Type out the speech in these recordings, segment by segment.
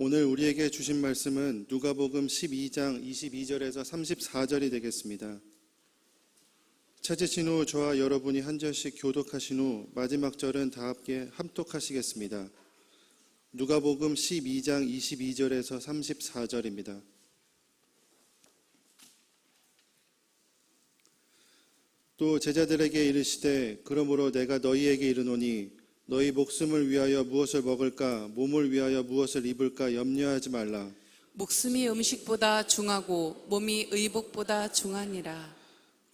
오늘 우리에게 주신 말씀은 누가복음 12장 22절에서 34절이 되겠습니다. 찾으신 후 저와 여러분이 한 절씩 교독하신 후 마지막 절은 다 함께 합독하시겠습니다. 누가복음 12장 22절에서 34절입니다. 또 제자들에게 이르시되 그러므로 내가 너희에게 이르노니 너희 목숨을 위하여 무엇을 먹을까 몸을 위하여 무엇을 입을까 염려하지 말라. 목숨이 음식보다 중하고 몸이 의복보다 중하니라.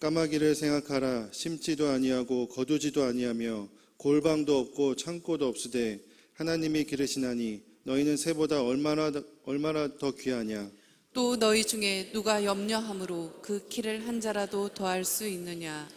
까마귀를 생각하라. 심지도 아니하고 거두지도 아니하며 골방도 없고 창고도 없으되 하나님이 기르시나니 너희는 새보다 얼마나 더 귀하냐. 또 너희 중에 누가 염려함으로 그 키를 한 자라도 더할 수 있느냐.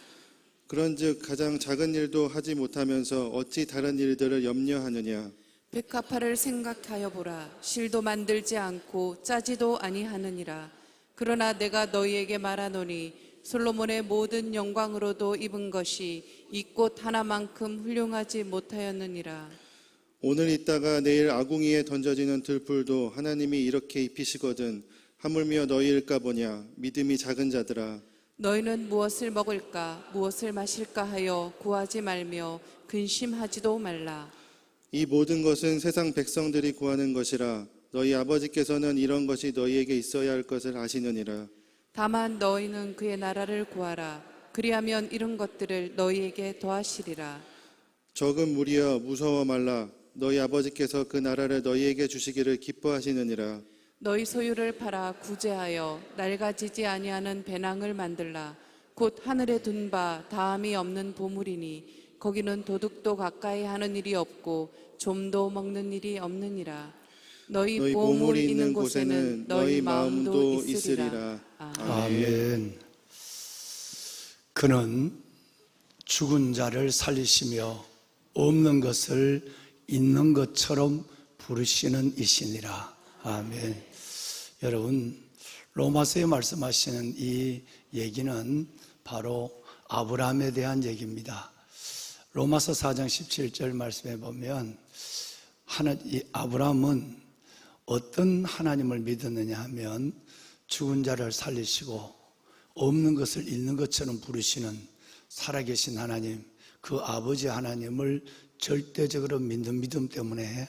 그런즉 가장 작은 일도 하지 못하면서 어찌 다른 일들을 염려하느냐. 백합화를 생각하여 보라. 실도 만들지 않고 짜지도 아니하느니라. 그러나 내가 너희에게 말하노니 솔로몬의 모든 영광으로도 입은 것이 이 꽃 하나만큼 훌륭하지 못하였느니라. 오늘 있다가 내일 아궁이에 던져지는 들풀도 하나님이 이렇게 입히시거든 하물며 너희일까 보냐. 믿음이 작은 자들아. 너희는 무엇을 먹을까 무엇을 마실까 하여 구하지 말며 근심하지도 말라. 이 모든 것은 세상 백성들이 구하는 것이라. 너희 아버지께서는 이런 것이 너희에게 있어야 할 것을 아시느니라. 다만 너희는 그의 나라를 구하라. 그리하면 이런 것들을 너희에게 더하시리라. 적은 무리여 무서워 말라. 너희 아버지께서 그 나라를 너희에게 주시기를 기뻐하시느니라. 너희 소유를 팔아 구제하여 낡아지지 아니하는 배낭을 만들라. 곧 하늘에 둔 바 다함이 없는 보물이니 거기는 도둑도 가까이 하는 일이 없고 좀도 먹는 일이 없느니라. 너희 보물이 있는 곳에는 너희 마음도 있으리라. 아멘. 그는 죽은 자를 살리시며 없는 것을 있는 것처럼 부르시는 이시니라. 아멘. 여러분, 로마서에 말씀하시는 이 얘기는 바로 아브라함에 대한 얘기입니다. 로마서 4장 17절 말씀에 보면 아브라함은 어떤 하나님을 믿었느냐 하면 죽은 자를 살리시고 없는 것을 있는 것처럼 부르시는 살아계신 하나님, 그 아버지 하나님을 절대적으로 믿는 믿음 때문에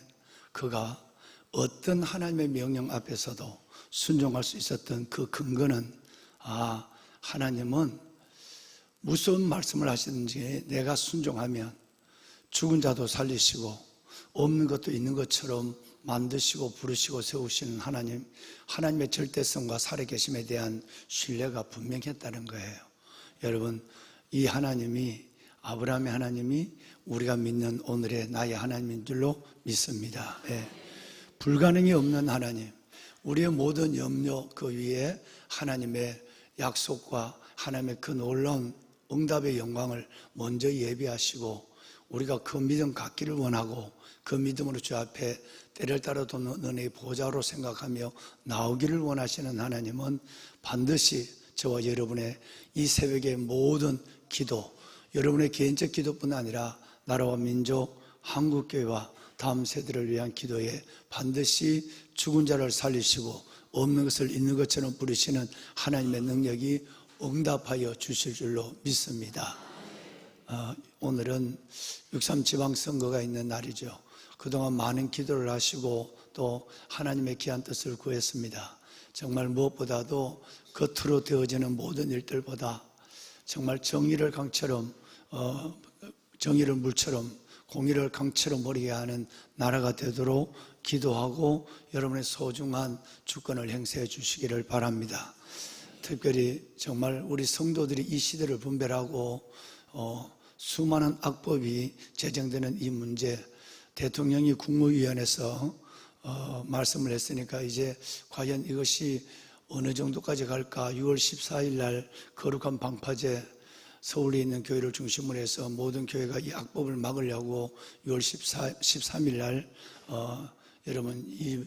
그가 어떤 하나님의 명령 앞에서도 순종할 수 있었던 그 근거는 하나님은 무슨 말씀을 하시든지 내가 순종하면 죽은 자도 살리시고 없는 것도 있는 것처럼 만드시고 부르시고 세우시는 하나님, 하나님의 절대성과 살아계심에 대한 신뢰가 분명했다는 거예요. 여러분, 이 하나님이, 아브라함의 하나님이 우리가 믿는 오늘의 나의 하나님인 줄로 믿습니다. 불가능이 없는 하나님, 우리의 모든 염려 그 위에 하나님의 약속과 하나님의 그 놀라운 응답의 영광을 먼저 예비하시고 우리가 그 믿음 갖기를 원하고 그 믿음으로 주 앞에 때를 따라 돕는 은혜의 보좌로 생각하며 나오기를 원하시는 하나님은 반드시 저와 여러분의 이 새벽의 모든 기도, 여러분의 개인적 기도뿐 아니라 나라와 민족, 한국교회와 다음 세대를 위한 기도에 반드시 죽은 자를 살리시고 없는 것을 있는 것처럼 부르시는 하나님의 능력이 응답하여 주실 줄로 믿습니다. 오늘은 6.3 지방선거가 있는 날이죠. 그동안 많은 기도를 하시고 또 하나님의 귀한 뜻을 구했습니다. 정말 무엇보다도 겉으로 되어지는 모든 일들보다 정말 정의를 강처럼 정의를 물처럼 공의를 강처럼 버리게 하는 나라가 되도록 기도하고 여러분의 소중한 주권을 행사해 주시기를 바랍니다. 특별히 정말 우리 성도들이 이 시대를 분별하고 수많은 악법이 제정되는 이 문제, 대통령이 국무위원회에서 말씀을 했으니까 이제 과연 이것이 어느 정도까지 갈까. 6월 14일 날 거룩한 방파제 서울에 있는 교회를 중심으로 해서 모든 교회가 이 악법을 막으려고 6월 13일 날 여러분 이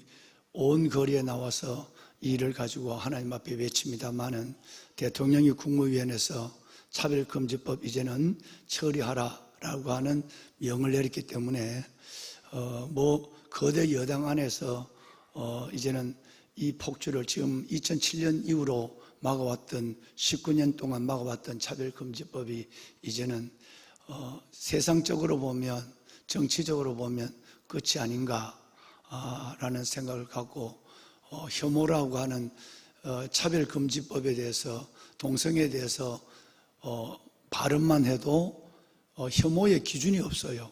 온 거리에 나와서 이 일을 가지고 하나님 앞에 외칩니다마는 대통령이 국무위원회에서 차별금지법 이제는 처리하라라고 하는 명을 내렸기 때문에 거대 여당 안에서 이제는 이 폭주를 지금 2007년 이후로 막아왔던 19년 동안 막아왔던 차별금지법이 이제는 세상적으로 보면 정치적으로 보면 끝이 아닌가라는 생각을 갖고 혐오라고 하는 차별금지법에 대해서 동성애에 대해서 발언만 해도 혐오의 기준이 없어요.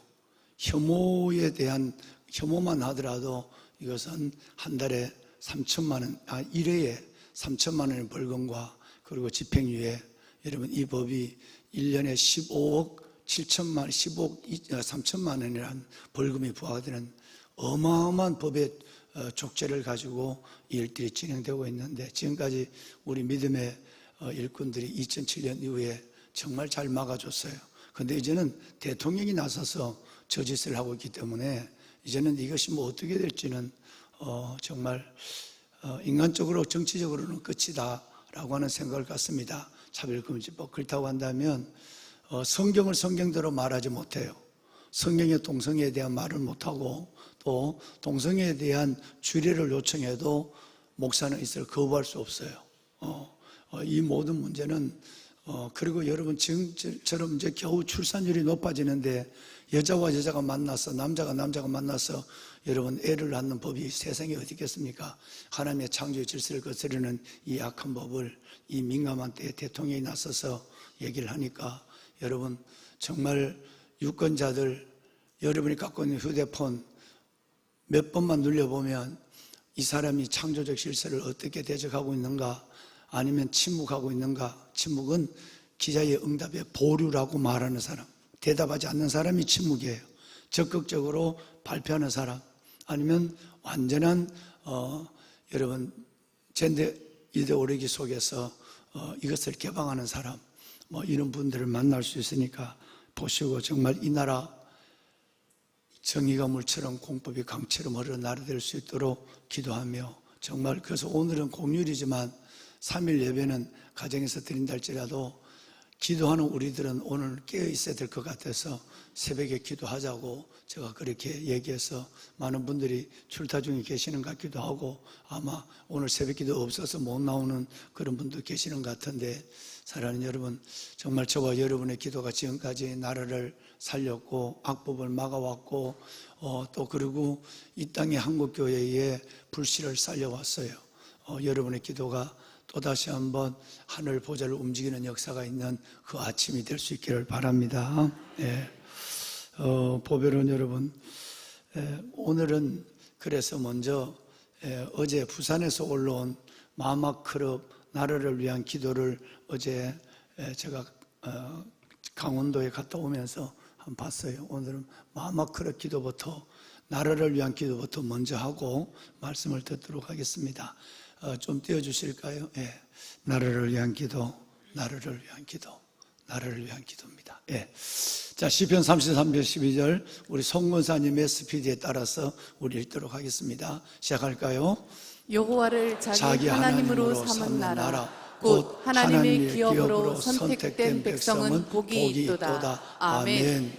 혐오에 대한 혐오만 하더라도 이것은 한 달에 3천만 원, 1회에 3천만 원의 벌금과 그리고 집행유예. 여러분 이 법이 1년에 15억 3천만 원이라는 벌금이 부과되는 어마어마한 법의 족제를 가지고 이 일들이 진행되고 있는데 지금까지 우리 믿음의 일꾼들이 2007년 이후에 정말 잘 막아줬어요. 그런데 이제는 대통령이 나서서 저 짓을 하고 있기 때문에 이제는 이것이 뭐 어떻게 될지는 정말 인간적으로 정치적으로는 끝이다 라고 하는 생각을 갖습니다. 차별금지법. 그렇다고 한다면 성경을 성경대로 말하지 못해요. 성경의 동성애에 대한 말을 못하고 또 동성애에 대한 주례를 요청해도 목사는 이것을 거부할 수 없어요. 이 모든 문제는 그리고 여러분 지금처럼 이제 겨우 출산율이 높아지는데 여자와 여자가 만나서 남자가 만나서 여러분 애를 낳는 법이 세상에 어디 있겠습니까? 하나님의 창조의 질서를 거스르는 이 악한 법을 이 민감한 때에 대통령이 나서서 얘기를 하니까 여러분 정말 유권자들 여러분이 갖고 있는 휴대폰 몇 번만 눌려보면 이 사람이 창조적 질서를 어떻게 대적하고 있는가 아니면 침묵하고 있는가. 침묵은 기자의 응답에 보류라고 말하는 사람, 대답하지 않는 사람이 침묵이에요. 적극적으로 발표하는 사람 아니면 완전한 여러분 젠더 이데올로기 속에서 이것을 개방하는 사람 뭐 이런 분들을 만날 수 있으니까 보시고 정말 이 나라 정의가 물처럼 공법이 강처럼 흐르는 나라 될 수 있도록 기도하며 정말 그래서 오늘은 공휴일이지만 3일 예배는 가정에서 드린다 할지라도 기도하는 우리들은 오늘 깨어 있어야 될 것 같아서 새벽에 기도하자고 제가 그렇게 얘기해서 많은 분들이 출타 중에 계시는 것 같기도 하고 아마 오늘 새벽 기도 없어서 못 나오는 그런 분도 계시는 것 같은데 사랑하는 여러분 정말 저와 여러분의 기도가 지금까지 나라를 살렸고 악법을 막아왔고 또 그리고 이 땅의 한국교회의 불씨를 살려왔어요. 여러분의 기도가 또다시 한번 하늘 보좌를 움직이는 역사가 있는 그 아침이 될 수 있기를 바랍니다. 보배로운 여러분, 오늘은 그래서 먼저 어제 부산에서 올라온 마마크럽 나라를 위한 기도를 어제 제가 강원도에 갔다 오면서 한번 봤어요. 오늘은 마마크럽 기도부터 나라를 위한 기도부터 먼저 하고 말씀을 듣도록 하겠습니다. 좀 띄워주실까요? 나라를 위한 기도, 나라를 위한 기도, 나라를 위한 기도입니다. 자, 시편 33편 12절 우리 송건사님의 스피드에 따라서 우리 읽도록 하겠습니다. 시작할까요? 여호와를 자기 하나님으로 삼은 나라 곧 하나님의 기업으로 선택된 백성은 복이 있도다. 아멘.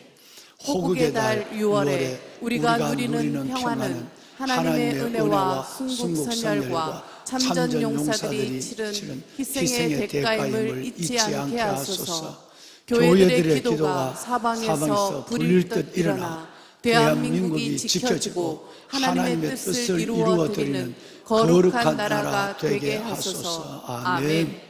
호국의 달 6월에 우리가 누리는 평화는 하나님의 은혜와 순국선열과 참전 용사들이 치른 희생의 대가임을 잊지 않게 하소서. 교회들의 기도가 사방에서 불일 듯 일어나 대한민국이 지켜지고 하나님의 뜻을 이루어드리는 거룩한 나라가 되게 하소서. 아멘.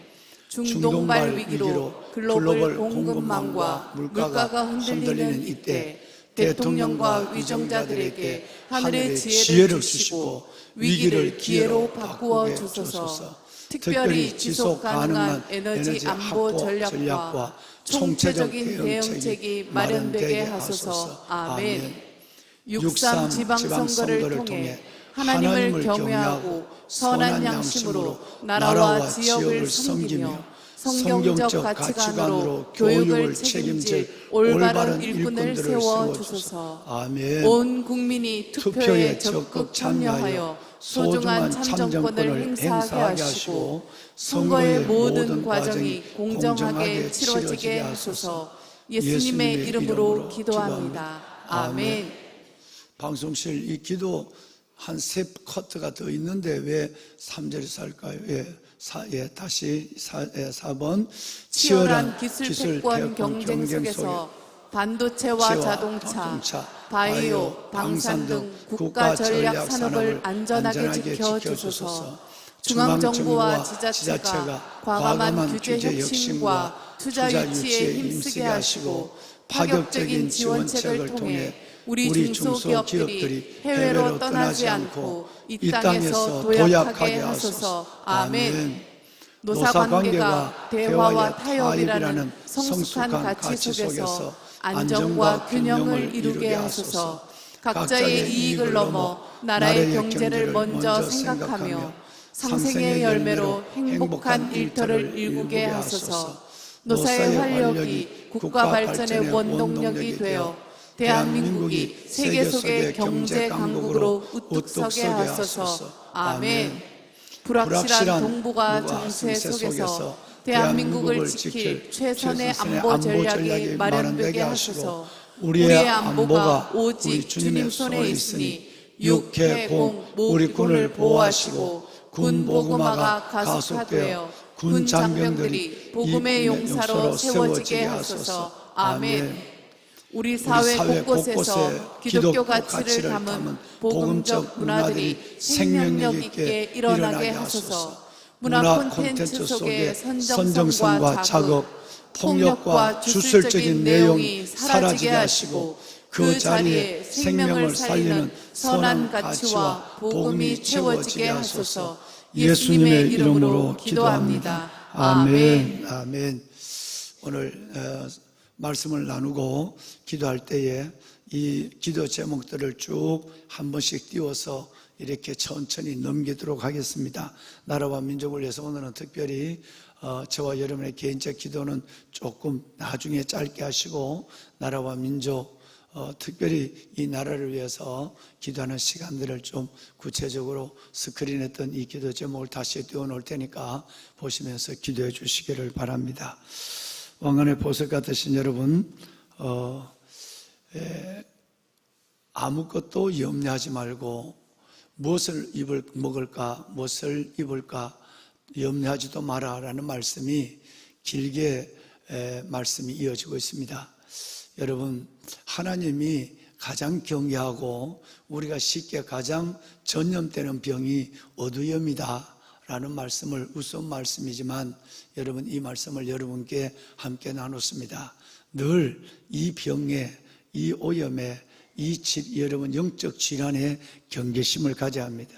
중동발 위기로 글로벌 공급망과 물가가 흔들리는 이때 대통령과 위정자들에게 하늘의 지혜를 주시고 위기를 기회로 바꾸어 주소서. 특별히 지속 가능한 에너지 안보 전략과 총체적인 대응책이 마련되게 하소서. 아멘. 6.3 지방선거를 통해 하나님을 경외하고 선한 양심으로 나라와 지역을 섬기며 성경적 가치관으로 교육을 책임질 올바른 일꾼을 세워주소서. 아멘. 온 국민이 투표에 적극 참여하여 소중한 참정권을 행사하게 하시고 선거의 모든 과정이 공정하게 치러지게 하소서. 예수님의 이름으로 기도합니다. 아멘. 방송실 이 기도 한 세 커트가 더 있는데 왜 3절이 살까요? 다시 4번. 치열한 기술 패권 경쟁 속에서 반도체와 자동차, 바이오, 방산 등 국가 전략 산업을 안전하게 지켜주소서. 중앙정부와 지자체가 과감한 규제 혁신과 투자 유치에 힘쓰게 하시고 파격적인 지원책을 통해 우리 중소기업들이 해외로 떠나지 않고 이 땅에서 도약하게 하소서. 아멘. 노사관계가 대화와 타협이라는 성숙한 가치 속에서 안정과 균형을 이루게 하소서. 각자의 이익을 넘어 나라의 경제를 먼저 생각하며 상생의 열매로 행복한 일터를 일구게 하소서. 노사의 활력이 국가 발전의 원동력이 되어 대한민국이 세계 속의 경제 강국으로 우뚝 서게 하소서. 아멘. 불확실한 동북아 정세 속에서 대한민국을 지킬 최선의 안보 전략이 마련되게 하소서. 우리의 안보가 오직 주님 손에 있으니 육해공 우리 군을 보호하시고 군 보급화가 가속화되어 군 장병들이 복음의 용사로 세워지게 하소서. 아멘. 우리 사회 곳곳에서 기독교 가치를 담은 복음적 문화들이 생명력 있게 일어나게 하소서. 문화 콘텐츠 속의 선정성과 자극, 폭력과 주술적인 내용이 사라지게 하시고 그 자리에 생명을 살리는 선한 가치와 복음이 채워지게 하소서. 예수님의 이름으로 기도합니다. 아멘. 아멘. 오늘 말씀을 나누고 기도할 때에 이 기도 제목들을 쭉 한 번씩 띄워서 이렇게 천천히 넘기도록 하겠습니다. 나라와 민족을 위해서 오늘은 특별히 저와 여러분의 개인적 기도는 조금 나중에 짧게 하시고 나라와 민족 특별히 이 나라를 위해서 기도하는 시간들을 좀 구체적으로 스크린에 뜬 이 기도 제목을 다시 띄워놓을 테니까 보시면서 기도해 주시기를 바랍니다. 왕관의 보석 같으신 여러분, 아무것도 염려하지 말고 무엇을 먹을까, 무엇을 입을까 염려하지도 마라라는 말씀이 길게 말씀이 이어지고 있습니다. 여러분, 하나님이 가장 경계하고 우리가 쉽게 가장 전염되는 병이 어두움이다 라는 말씀을 우스운 말씀이지만 여러분 이 말씀을 여러분께 함께 나눴습니다. 늘 이 병에, 이 오염에, 여러분 영적 질환에 경계심을 가져야 합니다.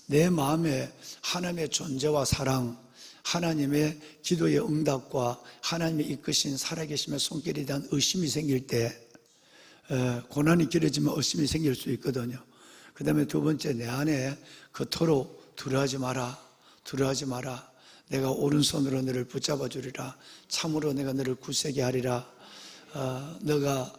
내 마음에 하나님의 존재와 사랑, 하나님의 기도의 응답과 하나님의 이끄신 살아계심의 손길에 대한 의심이 생길 때 고난이 길어지면 의심이 생길 수 있거든요. 그 다음에 두 번째, 내 안에 그토록 두려워하지 마라. 내가 오른손으로 너를 붙잡아 주리라. 참으로 내가 너를 굳세게 하리라. 너가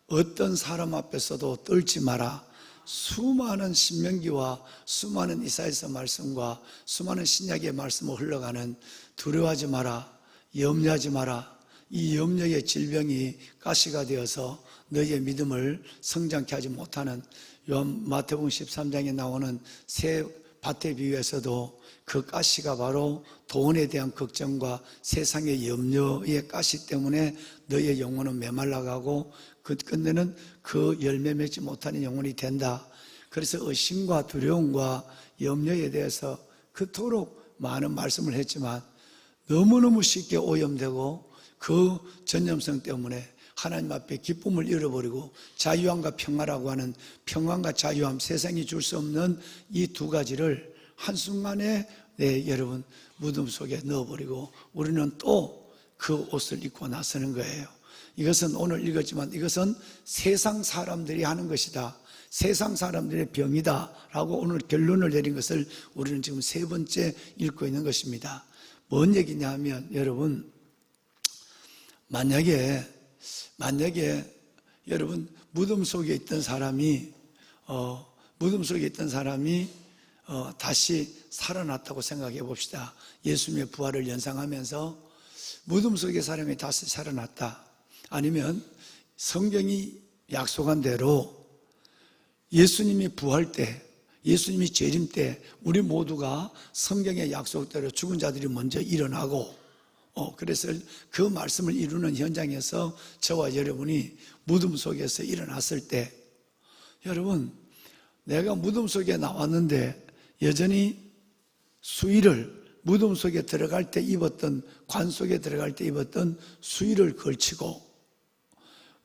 어떤 사람 앞에서도 떨지 마라. 수많은 신명기와 수많은 이사야서 말씀과 수많은 신약의 말씀을 흘러가는 두려워하지 마라, 염려하지 마라. 이 염려의 질병이 가시가 되어서 너희의 믿음을 성장케 하지 못하는 마태복음 13장에 나오는 새 밭의 비유에서도 그 가시가 바로 돈에 대한 걱정과 세상의 염려의 가시 때문에 너희의 영혼은 메말라가고 끝내는 그 열매 맺지 못하는 영혼이 된다. 그래서 의심과 두려움과 염려에 대해서 그토록 많은 말씀을 했지만 너무너무 쉽게 오염되고 그 전염성 때문에 하나님 앞에 기쁨을 잃어버리고 자유함과 평화라고 하는 평안과 자유함, 세상이 줄 수 없는 이 두 가지를 한순간에 여러분 무덤 속에 넣어버리고 우리는 또 그 옷을 입고 나서는 거예요. 이것은 오늘 읽었지만 이것은 세상 사람들이 하는 것이다. 세상 사람들의 병이다 라고 오늘 결론을 내린 것을 우리는 지금 세 번째 읽고 있는 것입니다. 뭔 얘기냐 하면 여러분 만약에 여러분 무덤 속에 있던 사람이 다시 살아났다고 생각해 봅시다. 예수님의 부활을 연상하면서 무덤 속의 사람이 다시 살아났다. 아니면 성경이 약속한 대로 예수님이 부활 때 예수님이 재림 때 우리 모두가 성경의 약속대로 죽은 자들이 먼저 일어나고 그래서 그 말씀을 이루는 현장에서 저와 여러분이 무덤 속에서 일어났을 때, 여러분, 내가 무덤 속에 나왔는데 여전히 수의를, 무덤 속에 들어갈 때 입었던, 관 속에 들어갈 때 입었던 수의를 걸치고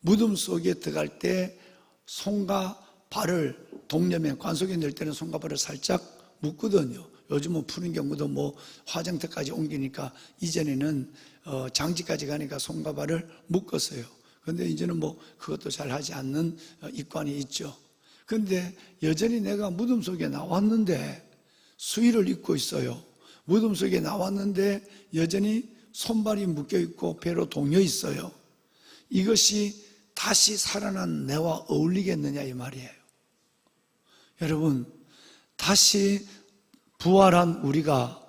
무덤 속에 들어갈 때 손과 발을 동념에, 관 속에 넣을 때는 손과 발을 살짝 묶거든요. 요즘은 푸는 경우도 뭐 화장터까지 옮기니까, 이전에는 장지까지 가니까 손과 발을 묶었어요. 근데 이제는 뭐 그것도 잘 하지 않는 입관이 있죠. 근데 여전히 내가 무덤 속에 나왔는데 수의를 입고 있어요. 무덤 속에 나왔는데 여전히 손발이 묶여 있고 배로 동여 있어요. 이것이 다시 살아난 내와 어울리겠느냐 이 말이에요. 여러분, 다시 부활한 우리가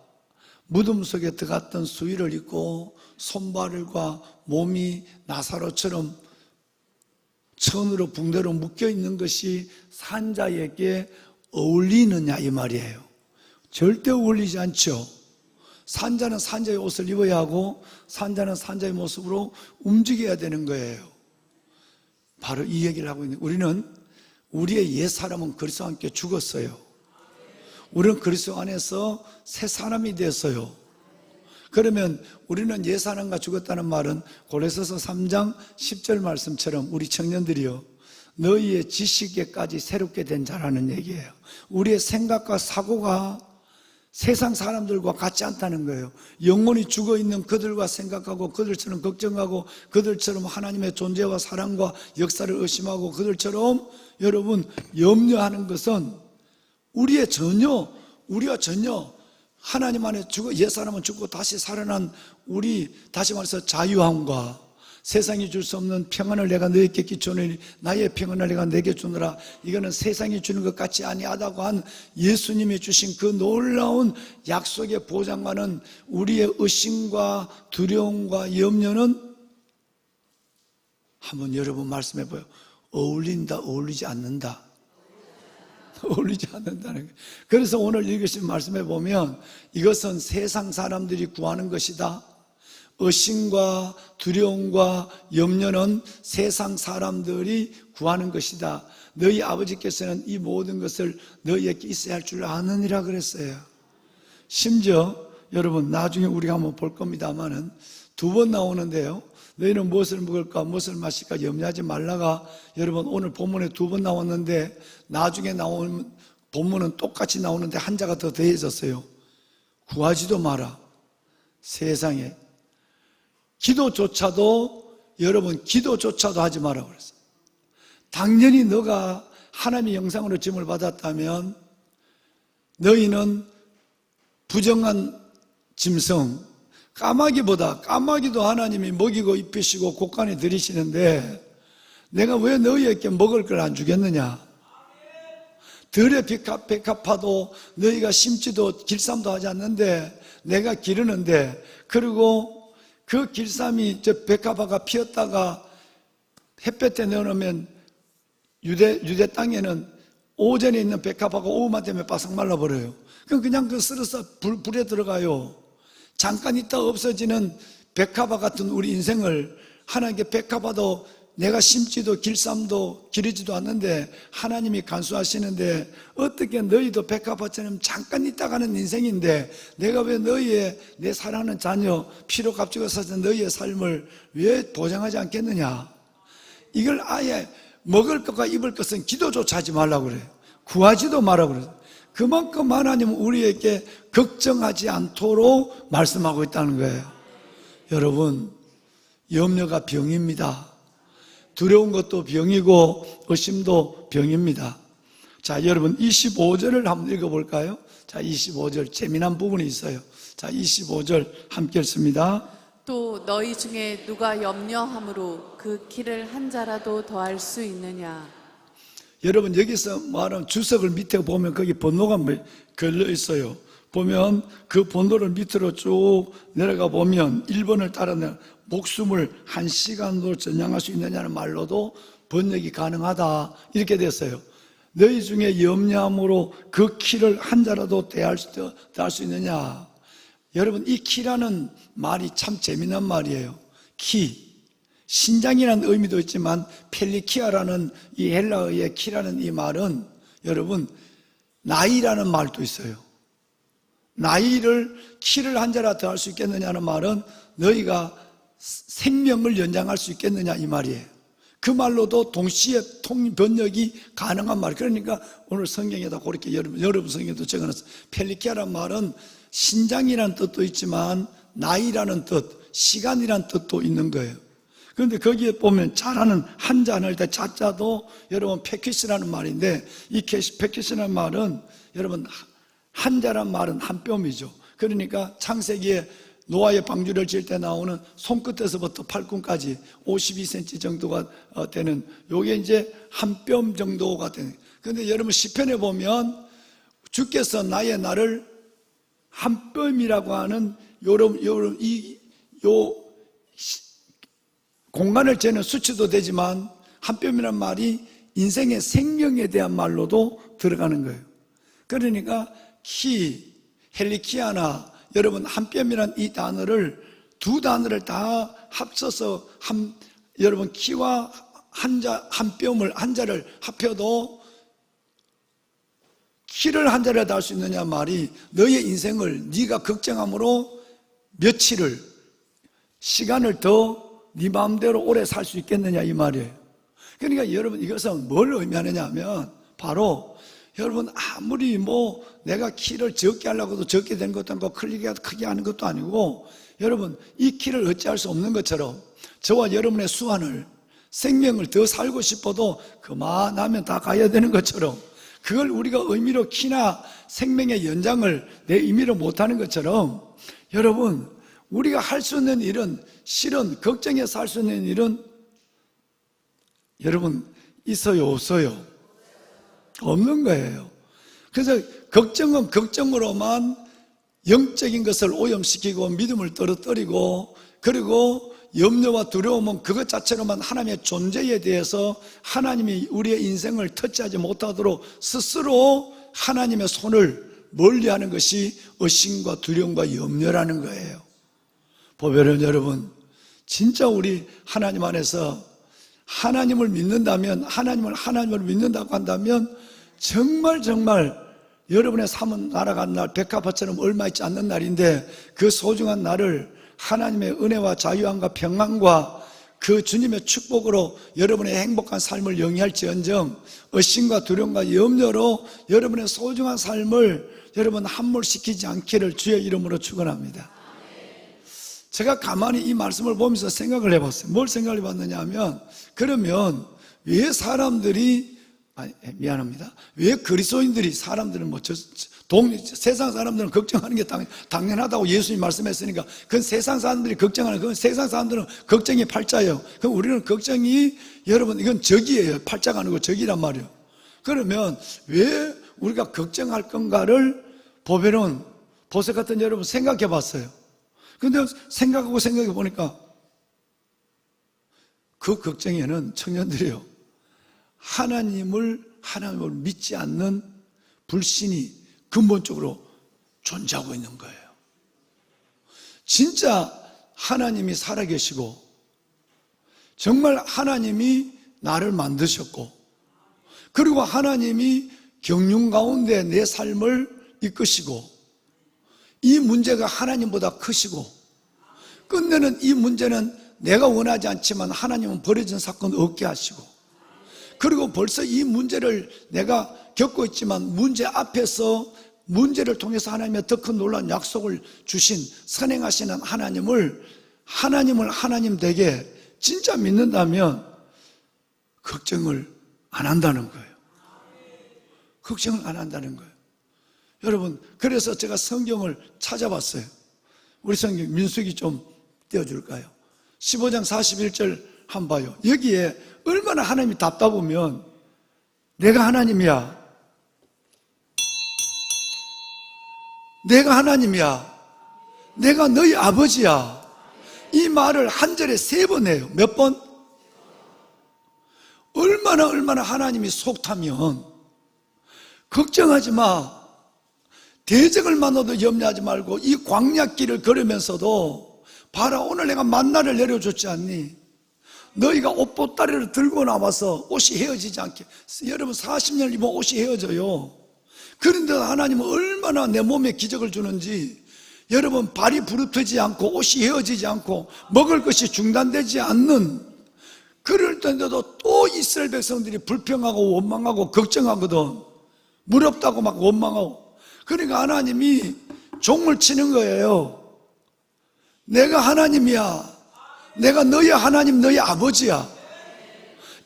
무덤 속에 들어갔던 수의를 입고 손발과 몸이 나사로처럼 천으로 붕대로 묶여 있는 것이 산자에게 어울리느냐 이 말이에요. 절대 어울리지 않죠. 산자는 산자의 옷을 입어야 하고 산자는 산자의 모습으로 움직여야 되는 거예요. 바로 이 얘기를 하고 있는, 우리는 우리의 옛사람은 그리스도와 함께 죽었어요. 우리는 그리스도 안에서 새 사람이 됐어요. 그러면 우리는 옛사람과 죽었다는 말은 고린도서 3장 10절 말씀처럼 우리 청년들이요, 너희의 지식에까지 새롭게 된 자라는 얘기예요. 우리의 생각과 사고가 세상 사람들과 같지 않다는 거예요. 영혼이 죽어있는 그들과 생각하고 그들처럼 걱정하고 그들처럼 하나님의 존재와 사랑과 역사를 의심하고 그들처럼 여러분 염려하는 것은 우리와 전혀 하나님 안에 옛사람은 죽고 다시 살아난 우리, 다시 말해서 자유함과 세상이 줄 수 없는 평안을 내가 너희에게 끼쳐주니 나의 평안을 내가 내게 주느라, 이거는 세상이 주는 것 같지 아니하다고 한 예수님이 주신 그 놀라운 약속의 보장과는 우리의 의심과 두려움과 염려는 한번 여러분 말씀해 보여. 어울린다, 어울리지 않는다. 어울리지 않는다는 거예요. 그래서 오늘 읽으신 말씀에 보면 이것은 세상 사람들이 구하는 것이다. 의심과 두려움과 염려는 세상 사람들이 구하는 것이다. 너희 아버지께서는 이 모든 것을 너희에게 있어야 할 줄 아느니라 그랬어요. 심지어 여러분 나중에 우리가 한번 볼 겁니다만은 2번 나오는데요, 너희는 무엇을 먹을까 무엇을 마실까 염려하지 말라가 여러분 오늘 본문에 2번 나왔는데 나중에 나온 본문은 똑같이 나오는데 한자가 더 더해졌어요. 구하지도 마라. 세상에 기도조차도, 여러분 기도조차도 하지 마라 그랬어요. 당연히 너가 하나님의 영상으로 지음을 받았다면 너희는 부정한 짐승, 까마귀도 하나님이 먹이고 입히시고 곳간에 들이시는데 내가 왜 너희에게 먹을 걸 안 주겠느냐. 들의 백합화도 너희가 심지도 길쌈도 하지 않는데 내가 기르는데, 그리고 그 길쌈이 저 백합화가 피었다가 햇볕에 내놓으면 유대 땅에는 오전에 있는 백합화가 오후만 되면 바싹 말라버려요. 그냥 그 썰어서 불에 들어가요. 잠깐 있다 없어지는 백합화 같은 우리 인생을 하나님께, 백합화도 내가 심지도 길쌈도 기르지도 않는데 하나님이 간수하시는데 어떻게 너희도 백합화처럼 잠깐 있다 가는 인생인데 내가 왜 너희의, 내 사랑하는 자녀 피로 값주고 사는 너희의 삶을 왜 보장하지 않겠느냐. 이걸 아예 먹을 것과 입을 것은 기도조차 하지 말라고 그래요. 구하지도 말라고 그래요. 그만큼 하나님은 우리에게 걱정하지 않도록 말씀하고 있다는 거예요. 여러분, 염려가 병입니다. 두려운 것도 병이고 의심도 병입니다. 자, 여러분 25절을 한번 읽어볼까요? 자, 25절 재미난 부분이 있어요. 자, 25절 함께 읽습니다. 또 너희 중에 누가 염려함으로 그 키를 한 자라도 더할 수 있느냐. 여러분 여기서 말하는 주석을 밑에 보면 거기 번호가 걸려 있어요. 보면 그 번호를 밑으로 쭉 내려가 보면 1번을 따라 목숨을 1시간도 전향할 수 있느냐는 말로도 번역이 가능하다 이렇게 됐어요. 너희 중에 염려함으로 그 키를 한 자라도 대할 수 있느냐? 여러분, 이 키라는 말이 참 재미난 말이에요. 키, 신장이라는 의미도 있지만 펠리키아라는 이 헬라어의 키라는 이 말은 여러분 나이라는 말도 있어요. 나이를 키를 한 자라 더할 수 있겠느냐는 말은 너희가 생명을 연장할 수 있겠느냐 이 말이에요. 그 말로도 동시에 번역이 가능한 말. 그러니까 오늘 성경에다 그렇게 여러분 성경에도 적어놨어요. 펠리키아라는 말은 신장이라는 뜻도 있지만 나이라는 뜻, 시간이라는 뜻도 있는 거예요. 그런데 거기에 보면 자라는 한자는 일단 자자도 여러분 페키스라는 말인데 이 페키스라는 말은 여러분 한자란 말은 한 뼘이죠. 그러니까 창세기에 노아의 방주를 지을 때 나오는 손끝에서부터 팔꿈까지 52cm 정도가 되는 요게 이제 한 뼘 정도가 되는. 그런데 여러분 시편에 보면 주께서 나의 나를 한 뼘이라고 하는 요 공간을 재는 수치도 되지만 한 뼘이란 말이 인생의 생명에 대한 말로도 들어가는 거예요. 그러니까 키, 헬리키아나 여러분 한 뼘이란 이 단어를 두 단어를 다 합쳐서 여러분 키와 한 뼘을 한자를 합혀도 키를 한 자리에 달 수 있느냐 말이 너의 인생을 네가 걱정함으로 며칠을 시간을 더 네 마음대로 오래 살 수 있겠느냐 이 말이에요. 그러니까 여러분 이것은 뭘 의미하느냐 하면 바로 여러분 아무리 내가 키를 적게 하려고 해도 적게 되는 것도 아니고 크게 하는 것도 아니고 여러분 이 키를 어찌할 수 없는 것처럼 저와 여러분의 수완을 생명을 더 살고 싶어도 그만하면 다 가야 되는 것처럼 그걸 우리가 의미로 키나 생명의 연장을 내 의미로 못하는 것처럼 여러분 우리가 할 수 있는 일은 실은 걱정해서 할 수 있는 일은 여러분 있어요 없어요? 없는 거예요. 그래서 걱정은 걱정으로만 영적인 것을 오염시키고 믿음을 떨어뜨리고 그리고 염려와 두려움은 그것 자체로만 하나님의 존재에 대해서 하나님이 우리의 인생을 터치하지 못하도록 스스로 하나님의 손을 멀리하는 것이 의심과 두려움과 염려라는 거예요. 보배는 여러분 진짜 우리 하나님 안에서 하나님을 믿는다면 하나님을 믿는다고 한다면 정말 여러분의 삶은 날아간 날 백합화처럼 얼마 있지 않는 날인데 그 소중한 날을 하나님의 은혜와 자유함과 평안과 그 주님의 축복으로 여러분의 행복한 삶을 영위할지언정 의심과 두려움과 염려로 여러분의 소중한 삶을 여러분 함몰시키지 않기를 주의 이름으로 축원합니다. 제가 가만히 이 말씀을 보면서 생각을 해봤어요. 뭘 생각을 해봤느냐 하면 그러면 왜 사람들이 미안합니다. 왜 그리스도인들이 사람들은 세상 사람들은 걱정하는 게 당연하다고 예수님이 말씀했으니까 그건 세상 사람들이 걱정하는 그건 세상 사람들은 걱정이 팔자예요. 그럼 우리는 걱정이 여러분 이건 적이에요. 팔자가 아니고 적이란 말이에요. 그러면 왜 우리가 걱정할 건가를 보배로운 보석 같은 여러분 생각해 봤어요. 근데 생각해 보니까 그 걱정에는 청년들이요 하나님을 믿지 않는 불신이 근본적으로 존재하고 있는 거예요. 진짜 하나님이 살아계시고 정말 하나님이 나를 만드셨고 그리고 하나님이 경륜 가운데 내 삶을 이끄시고 이 문제가 하나님보다 크시고 끝내는 이 문제는 내가 원하지 않지만 하나님은 버려진 사건 없게 하시고 그리고 벌써 이 문제를 내가 겪고 있지만 문제 앞에서 문제를 통해서 하나님의 더 큰 놀라운 약속을 주신 선행하시는 하나님을 하나님 되게 진짜 믿는다면 걱정을 안 한다는 거예요. 걱정을 안 한다는 거예요. 여러분 그래서 제가 성경을 찾아봤어요. 우리 성경 민수기 좀 띄워줄까요? 15장 41절 한번 봐요. 여기에 얼마나 하나님이 답답하면 내가 하나님이야. 내가 하나님이야. 내가 너희 아버지야. 이 말을 한 절에 3번 해요. 몇 번? 얼마나 하나님이 속 타면 걱정하지 마. 대적을 만나도 염려하지 말고 이 광야길을 걸으면서도 봐라, 오늘 내가 만나를 내려줬지 않니? 너희가 옷보따리를 들고 나와서 옷이 헤어지지 않게. 여러분 40년 입으면 옷이 헤어져요. 그런데 하나님은 얼마나 내 몸에 기적을 주는지. 여러분 발이 부르트지 않고 옷이 헤어지지 않고 먹을 것이 중단되지 않는, 그럴 때인데도 또 이스라엘 백성들이 불평하고 원망하고 걱정하거든. 물 없다고 막 원망하고. 그러니까 하나님이 종을 치는 거예요. 내가 하나님이야. 내가 너희 하나님, 너희 아버지야.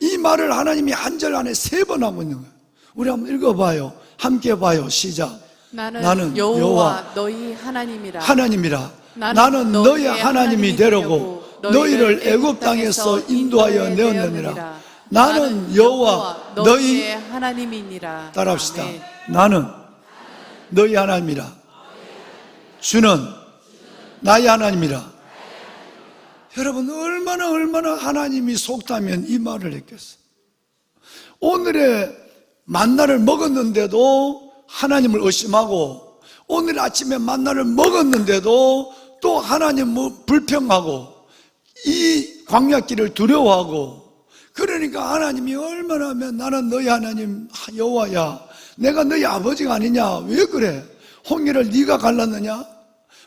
이 말을 하나님이 한 절 안에 3번 하고 있는 거예요. 우리 한번 읽어봐요. 함께 봐요. 시작. 나는 여호와 너희 하나님이라. 하나님이라. 나는 너희 하나님이 되려고 너희를 애굽 땅에서 인도하여 내었느니라. 나는 여호와 너희 하나님이니라. 따라합시다. 아멘. 나는 너희 하나님이라. 주는 나의 하나님이라. 여러분 얼마나 하나님이 속다면 이 말을 했겠어요. 오늘의 만나를 먹었는데도 하나님을 의심하고, 오늘 아침에 만나를 먹었는데도 또 하나님 불평하고, 이 광야길을 두려워하고. 그러니까 하나님이 얼마나 하면 나는 너희 하나님 여호와야, 내가 너희 아버지가 아니냐, 왜 그래? 홍해를 네가 갈랐느냐?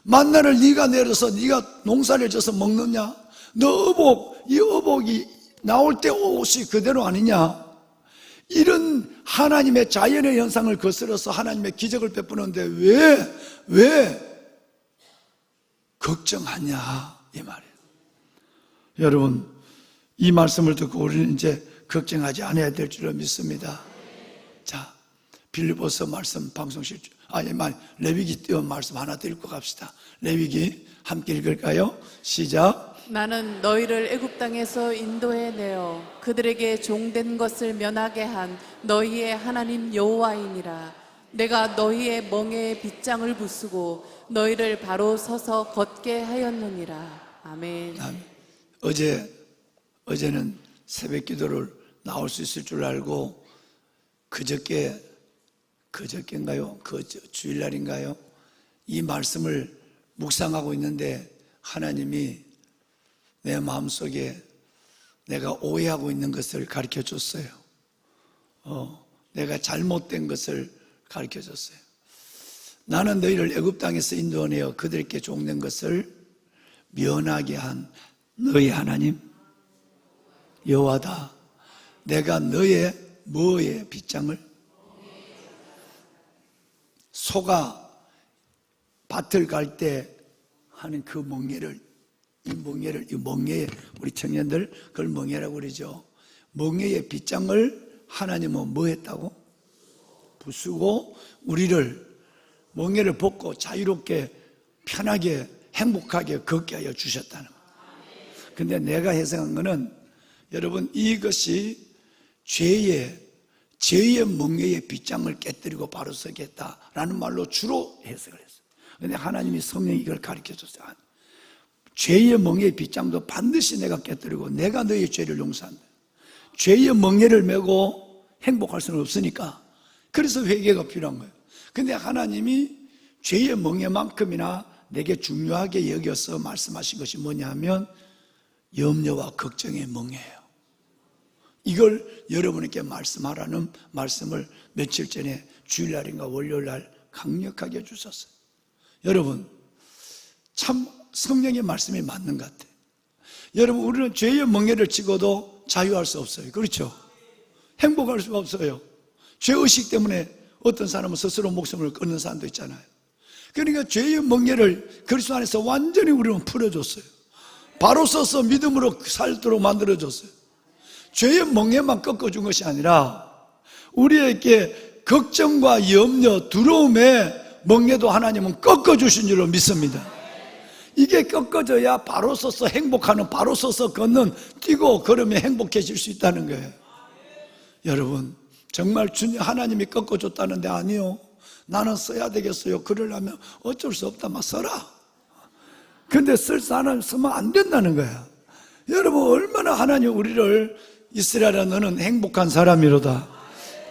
만나를 네가 내려서 네가 농사를 져서 먹느냐? 너 이 어복이 나올 때 옷이 그대로 아니냐? 이런 하나님의 자연의 현상을 거스려서 하나님의 기적을 베푸는데 왜 걱정하냐, 이 말이에요. 여러분 이 말씀을 듣고 우리는 이제 걱정하지 않아야 될 줄로 믿습니다. 자, 빌립보서 말씀 방송실, 레위기 띄운 말씀 하나 더 읽고 갑시다. 레위기 함께 읽을까요? 시작. 나는 너희를 애굽 땅에서 인도해 내어 그들에게 종된 것을 면하게 한 너희의 하나님 여호와이니라. 내가 너희의 멍에에 빗장을 부수고 너희를 바로 서서 걷게 하였느니라. 아멘. 어제는 새벽 기도를 나올 수 있을 줄 알고 그저께인가요? 주일날인가요? 이 말씀을 묵상하고 있는데 하나님이 내 마음속에 내가 오해하고 있는 것을 가르쳐 줬어요. 내가 잘못된 것을 가르쳐 줬어요. 나는 너희를 애굽 땅에서 인도하여 그들에게 종된 것을 면하게 한 너희 하나님 여호와다. 내가 너의 뭐에 빗장을, 소가 밭을 갈 때 하는 그 멍에를, 이 멍에, 우리 청년들 그걸 멍에라고 그러죠. 멍에의 빗장을 하나님은 뭐 했다고? 부수고 우리를 멍에를 벗고 자유롭게 편하게 행복하게 걷게 하여 주셨다는 거예요. 근데 내가 해석한 거는, 여러분 이것이 죄의 멍에의 빗장을 깨뜨리고 바로 서겠다라는 말로 주로 해석을 했어요. 근데 하나님이 성령이 이걸 가르쳐 줬어요. 죄의 멍에의 빗장도 반드시 내가 깨뜨리고 내가 너의 죄를 용서한다. 죄의 멍에를 메고 행복할 수는 없으니까. 그래서 회개가 필요한 거예요. 근데 하나님이 죄의 멍에만큼이나 내게 중요하게 여겨서 말씀하신 것이 뭐냐 하면 염려와 걱정의 멍에예요. 이걸 여러분에게 말씀하라는 말씀을 며칠 전에 주일날인가 월요일날 강력하게 주셨어요. 여러분 참 성령의 말씀이 맞는 것 같아요. 여러분 우리는 죄의 멍에를 찍어도 자유할 수 없어요. 그렇죠? 행복할 수가 없어요. 죄의식 때문에 어떤 사람은 스스로 목숨을 끊는 사람도 있잖아요. 그러니까 죄의 멍에를 그리스도 안에서 완전히 우리는 풀어줬어요. 바로 서서 믿음으로 살도록 만들어줬어요. 죄의 멍에만 꺾어준 것이 아니라 우리에게 걱정과 염려, 두려움의 멍에도 하나님은 꺾어주신 줄로 믿습니다. 이게 꺾어져야 바로 서서 행복하는, 바로 서서 걷는, 뛰고 걸으면 행복해질 수 있다는 거예요. 여러분 정말 주님 하나님이 꺾어줬다는데 아니요, 나는 써야 되겠어요. 그러려면 어쩔 수 없다, 막 써라. 근데 쓸 사람 쓰면 안 된다는 거야. 여러분 얼마나 하나님 우리를 이스라엘아 너는 행복한 사람이로다,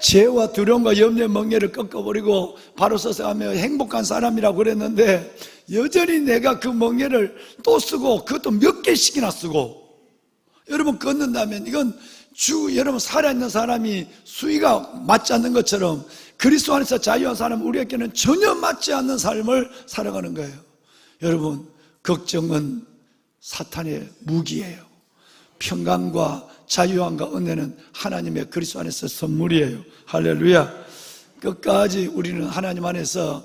죄와 두려움과 염려의 멍에를 꺾어버리고 바로 서서 하며 행복한 사람이라고 그랬는데 여전히 내가 그 멍에를 또 쓰고 그것도 몇 개씩이나 쓰고 여러분 걷는다면 이건 여러분 살아있는 사람이 수위가 맞지 않는 것처럼 그리스도 안에서 자유한 사람 우리에게는 전혀 맞지 않는 삶을 살아가는 거예요. 여러분 걱정은 사탄의 무기예요. 평강과 자유함과 은혜는 하나님의 그리스도 안에서 선물이에요. 할렐루야. 끝까지 우리는 하나님 안에서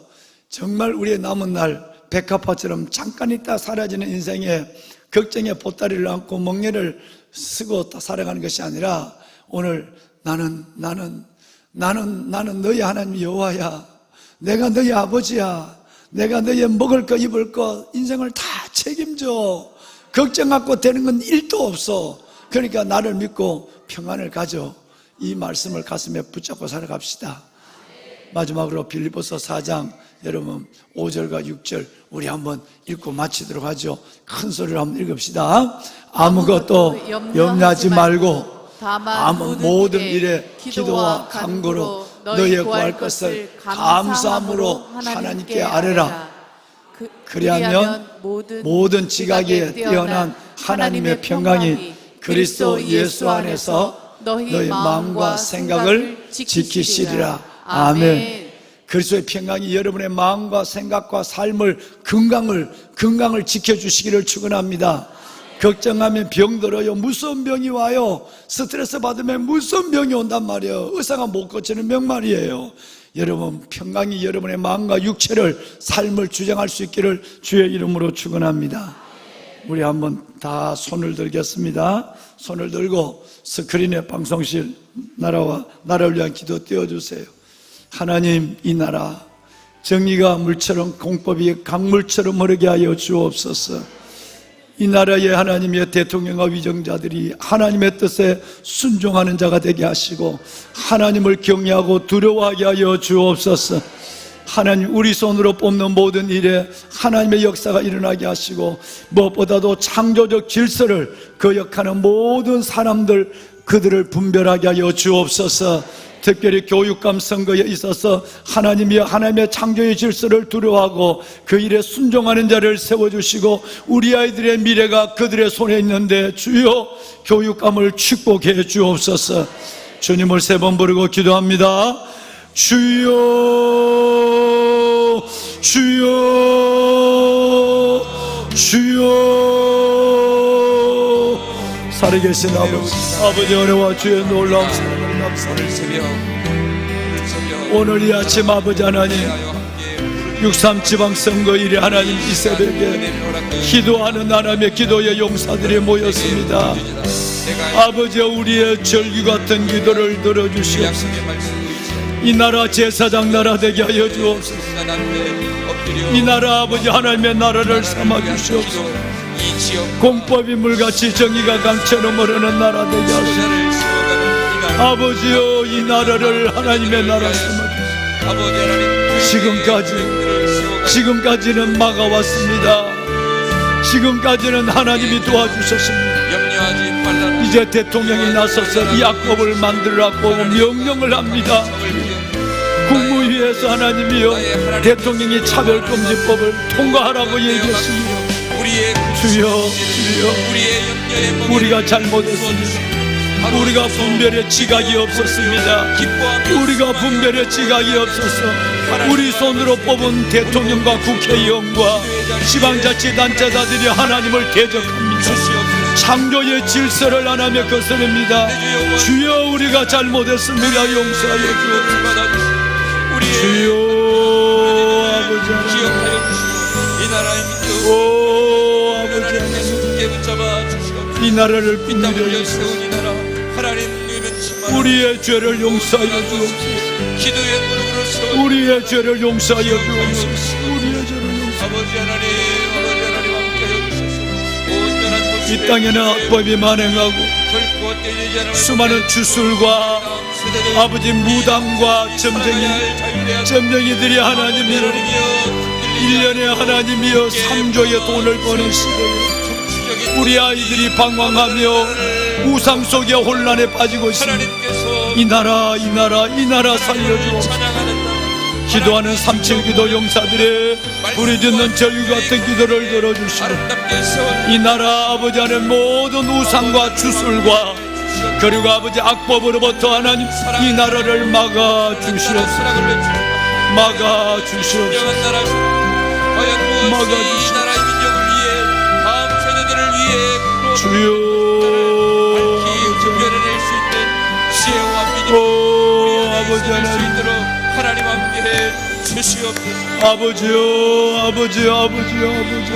정말 우리의 남은 날 백합화처럼 잠깐 있다 사라지는 인생에 걱정의 보따리를 안고 멍에를 쓰고 살아가는 것이 아니라 오늘 나는 너희 하나님 여호와야. 내가 너희 아버지야. 내가 너희 먹을 거 입을 거 인생을 다 책임져. 걱정 갖고 되는 건 1도 없어. 그러니까 나를 믿고 평안을 가져. 이 말씀을 가슴에 붙잡고 살아갑시다. 마지막으로 빌립보서 4장 여러분 5절과 6절 우리 한번 읽고 마치도록 하죠. 큰 소리로 한번 읽읍시다. 아무것도 염려하지 말고 다만 모든 일에 기도와 간구로 너희의 구할 것을 감사함으로 하나님께 아뢰라. 그리하면 모든 지각에 뛰어난 하나님의 평강이 그리스도 예수 안에서 너희 마음과 생각을 지키시리라. 아멘. 그리스도의 평강이 여러분의 마음과 생각과 삶을 건강을 지켜주시기를 축원합니다. 걱정하면 병들어요. 무서운 병이 와요. 스트레스 받으면 무서운 병이 온단 말이에요. 의사가 못 고치는 병 말이에요. 여러분 평강이 여러분의 마음과 육체를 삶을 주장할 수 있기를 주의 이름으로 축원합니다. 우리 한번 다 손을 들겠습니다. 손을 들고 스크린에 방송실 나라를 위한 기도 띄워주세요. 하나님, 이 나라 정의가 물처럼 공법이 강물처럼 흐르게 하여 주옵소서. 이 나라의 하나님의 대통령과 위정자들이 하나님의 뜻에 순종하는 자가 되게 하시고 하나님을 경외하고 두려워하게 하여 주옵소서. 하나님, 우리 손으로 뽑는 모든 일에 하나님의 역사가 일어나게 하시고 무엇보다도 창조적 질서를 거역하는 모든 사람들 그들을 분별하게 하여 주옵소서. 특별히 교육감 선거에 있어서 하나님의 창조의 질서를 두려워하고 그 일에 순종하는 자를 세워주시고 우리 아이들의 미래가 그들의 손에 있는데 주여 교육감을 축복해 주옵소서. 주님을 3번 부르고 기도합니다. 주여 주여 주여. 살아계신 아버지 은혜와 주의 놀라운 사랑을 감사드립니다. 오늘 이 아침 아버지 하나님 6.3 지방선거일에 하나님 이 새벽에 기도하는 하나님의 기도의 용사들이 모였습니다. 아버지 우리의 절규 같은 기도를 들어주시옵소서. 이 나라 제사장 나라 되게 하여 주옵소서. 이 나라 아버지 하나님의 나라를 삼아 주시옵소서. 공법이 물같이 정의가 강처럼 흐르는 나라 되게 하소서. 아버지여 이 나라를 하나님의 나라 삼아주시옵소서. 지금까지는 막아왔습니다. 지금까지는 하나님이 도와주셨습니다. 이제 대통령이 나서서 이 악법을 만들라고 명령을 합니다. 국무회의에서 하나님이여 대통령이 차별금지법을 통과하라고 얘기했습니다. 주여 우리가 잘못했습니다. 우리가 분별의 지각이 없었습니다. 우리가 분별의 지각이 없어서 우리 손으로 뽑은 대통령과 국회의원과 지방자치단체자들이 하나님을 대적합니다. 창조의 질서를 하나며 거스릅니다. 주여 우리가 잘못했습니다. 용서하여 주옵소서. 주여 아버지 하나님, 오 아버지 하나님, 이 나라를 빛나게 하소서. 우리의 죄를 용서하여 주옵소서. 우리의 죄를 용서하여 주옵소서. 우리의 죄를 용서하여 이 땅에는 악법이 만행하고 수많은 주술과 아버지 무당과 점쟁이들이 하나님이여 1년에 하나님이여 3조의 돈을 버는 시대에 우리 아이들이 방황하며 우상 속에 혼란에 빠지고 있습니다. 이 나라 살려주옵소서. 기도하는 3.7기도 용사들의 부르짖는 절규 같은 기도를 들어주시고 이 나라 아버지 안에 모든 우상과 주술과 그리고 아버지 악법으로부터 하나님 이 나라를 막아주시옵소서. 막아주시옵소서. 막아주시옵소서. 주여 아버지 하나님 함께해 주시옵소서. 아버지요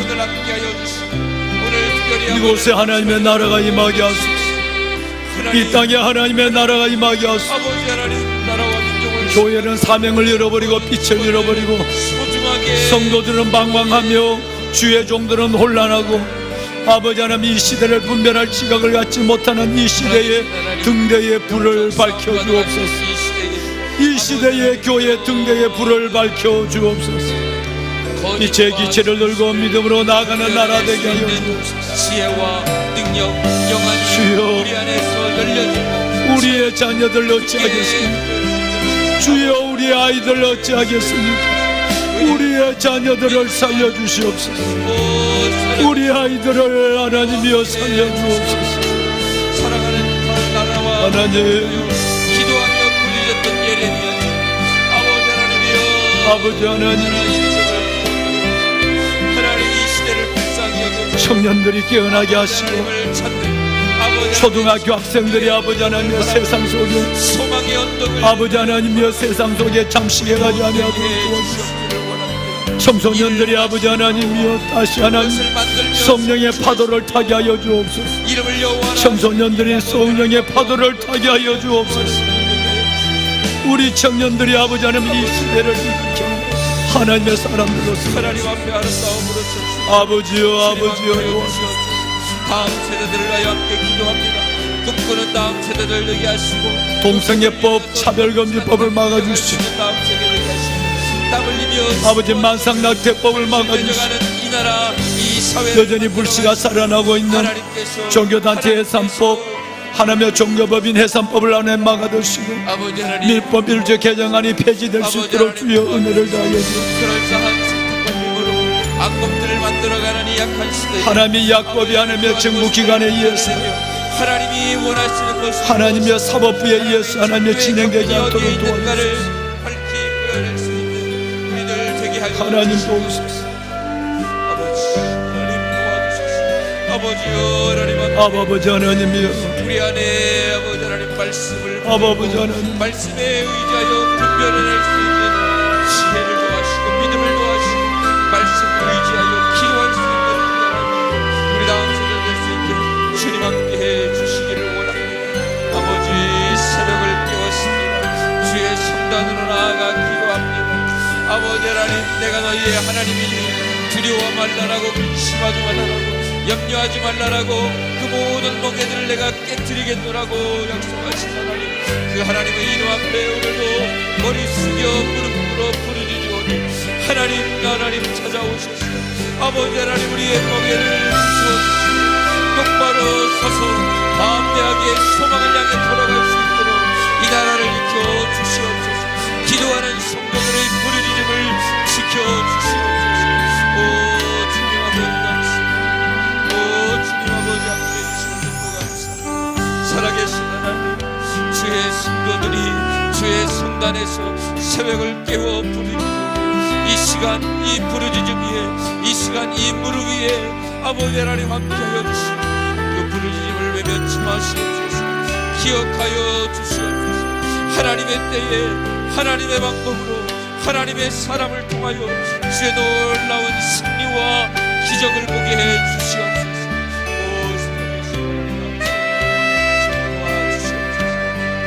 오늘 함께하여 주시고 오늘 특별히 이곳에 하나님의 나라가 임하게 하소서. 이 땅에 하나님의 나라가 임하게 하소서. 아버지 하나님 나라와 민족을 교회는 사명을 잃어버리고 빛을 잃어버리고 소중하게 성도들은 방황하며 주의 종들은 혼란하고 아버지 하나님 이 시대를 분별할 지각을 갖지 못하는 이 시대의 등대의 불을 밝혀주옵소서. 이 시대의 교회 등대의 불을 밝혀주옵소서. 이 제 기체를 들고 믿음으로 나아가는 나라 되게 하여 주옵소서. 지혜와 능력 영안이 주여 우리 안에서 열려지고 우리의 자녀들 어찌하겠습니까? 주여 우리의 아이들 어찌하겠습니까? 우리의 자녀들을 살려주시옵소서. 우리 아이들을 하나님이여 살려주옵소서. 사랑하는 나라와 하나님 기도하며 부르짖던 예레미야 아버지 하나님이여 아버지 하나님 하나님 이 시대를 불쌍히 여겨 청년들이 깨어나게 하시고 하나님을 찾는 아버지 초등학교 학생들이 아버지 하나님의 세상 속에 소망의 언덕을 아버지 하나님이여 세상 속에 잠시게 가지 아니하도록 도와주시옵소서. 청소년들이 아버지 하나님이여 다시 하나님 성령의 파도를 타게 하여 주옵소서. 이름을 여호와 청소년들이 성령의 파도를 타게 하여 주옵소서. 우리 청년들이 아버지 하나님 이 시대를 일으켜 하나님의 사람들로서 하나님 앞에 아름다움으로 섰습니다. 아버지여 다음 세대들을 위하여 함께 기도합니다. 꿈꾸는 다음 세대들 되게 하시고 동성애법 차별금지법을 막아주시고 다음 세대를 되게 하시고 땀 흘리며 아버지 만상낙태법을 막아주시고 이 나라 이 사회 여전히 불씨가 살아나고 있는 하나님께서 종교단체 해산법 하나며 종교법인 해산법을 안에 막아두시고 아버지 하나님 밀법 1조 개정안이 폐지될 수 있도록 주여 은혜를 다하여 주옵소서. 그럴싸한 선택과 힘으로 악법들을 만들어가는 이 약한 시대에 하나님의 약법이 하나님의 정부기관에 의해서 하나님이 원하시는 것을 하나님의 사법부에 의해서 하나님의 진행되지 않도록 어디에 있는가를 도와주옵소서. 밝히 보여낼 수 있는 우리들 되게 하여 하나님 주시옵소서. 도우소서. 아버지 하나님 도와주소서. 아버지여 하나님 앞에 아버지 하나님이여 우리 안에 아버지 하나님 말씀을 아버지 하나님 말씀에 의지하여 분별해낼 수 있는 지혜를 도와주시고 믿음을 도와주시고 말씀을 의지하여 기도할 수 있는 우리 다음 세대 될 수 있게 주님 함께 해주시기를 원합니다. 아버지 새벽을 깨웠습니다. 주의 성단으로 나아가 기도합니다. 아버지 하나님 내가 너희의 하나님이니 두려워 말라라고 근심하지 말라라고 염려하지 말라라고 그 모든 멍에들을 내가 깨뜨리겠노라고 약속하신 하나님 그 하나님의 이름 앞에 오늘도 머리 숙여 무릎 꿇어 부르짖으오니 하나님 찾아오소서. 아버지 하나님 우리의 멍에를 주옵소서. 똑바로 서서 담대하게 소망을 향해 돌아갈 수 있도록 이 나라를 지켜 주시옵소서. 기도하는 성도들의 부르짖음을 지켜 주시옵소서. 오 주님 아버지 감사합니다. 오 주님 아버지 함께 해주시는 것 감사합니다. 살아계신 하나님 주의 성도들이 주의 성단에서 새벽을 깨워 부르짖고 이 시간 이 부르짖음 위에 이 시간 이 무릎 위에 아버지 하나님 함께하여 주시고 그 부르짖음을 외면치 마시옵소서. 기억하여 주시옵소서. 하나님의 때에 하나님의 방법으로 하나님의 사람을 통하여 주의 놀라운 승리와 기적을 보게 해 주시옵소서. 오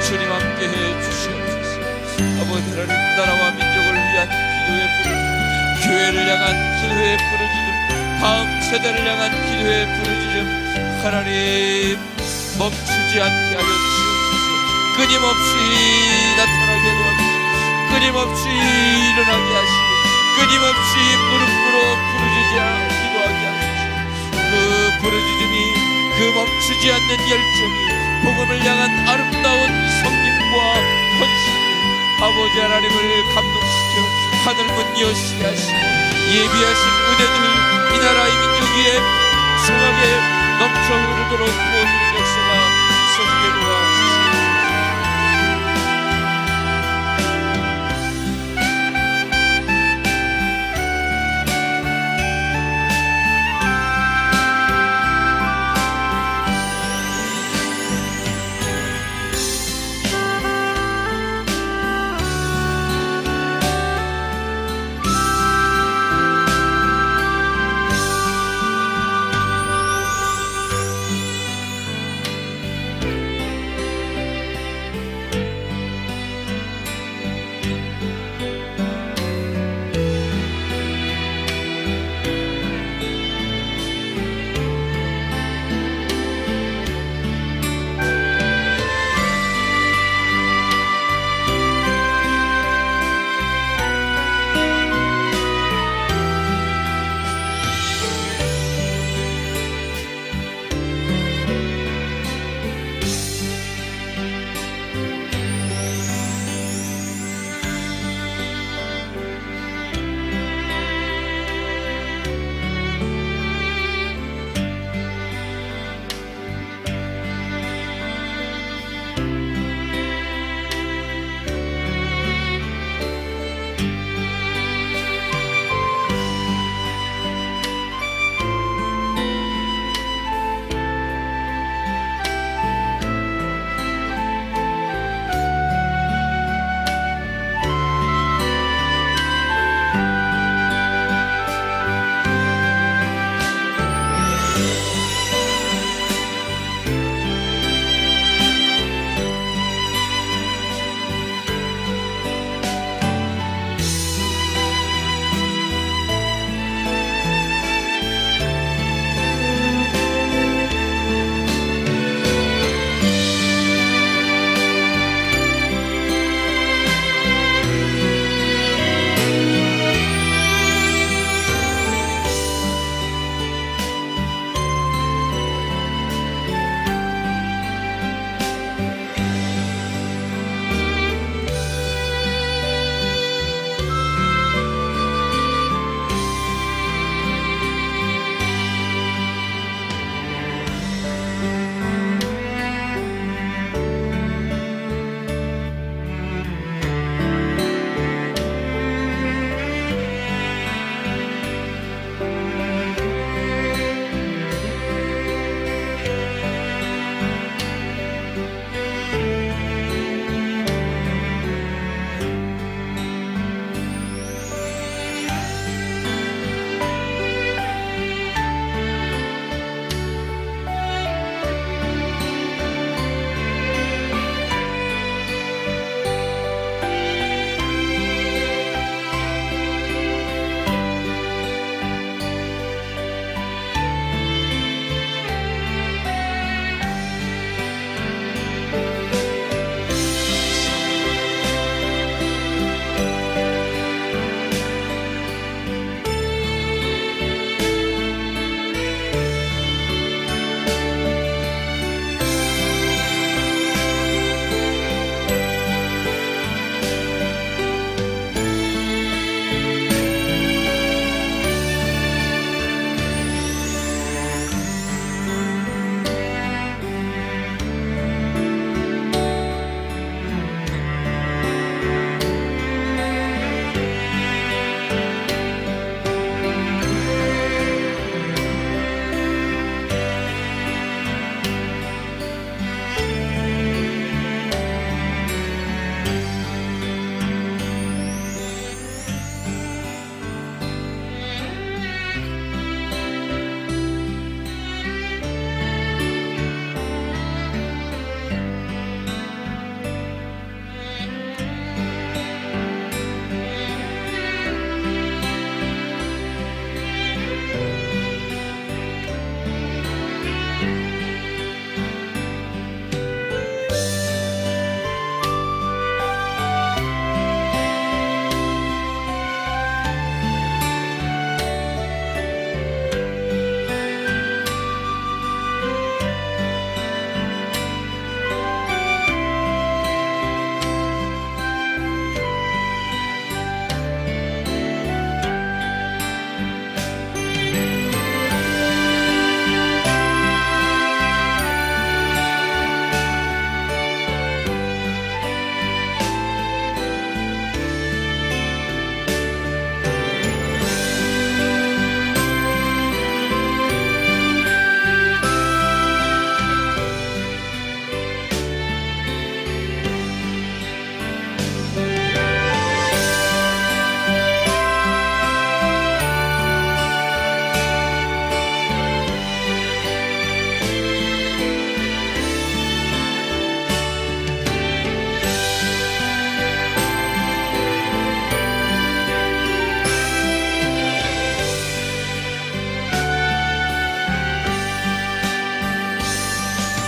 주님 함께 해 주시옵소서. 아버지 하나님 나라와 민족을 위한 기도의 부르짖음 교회를 향한 기도의 부르짖음 다음 세대를 향한 기도의 부르짖음 하나님 멈추지 않게 하여 주시옵소서. 끊임없이 나타나게 도와주시고 끊임없이 일어나게 하시고 끊임없이 무릎 꿇어 부르짖어 기도하게 하시고 그 부르짖음이 그 멈추지 않는 열정이 복음을 향한 아름다운 성김과 헌신이 아버지 하나님을 감동시켜 하늘 문 여시게 하시고 예비하신 은혜들 이 나라 이 민족 위에 풍성하게 넘쳐 흐르도록 부어주는 역사가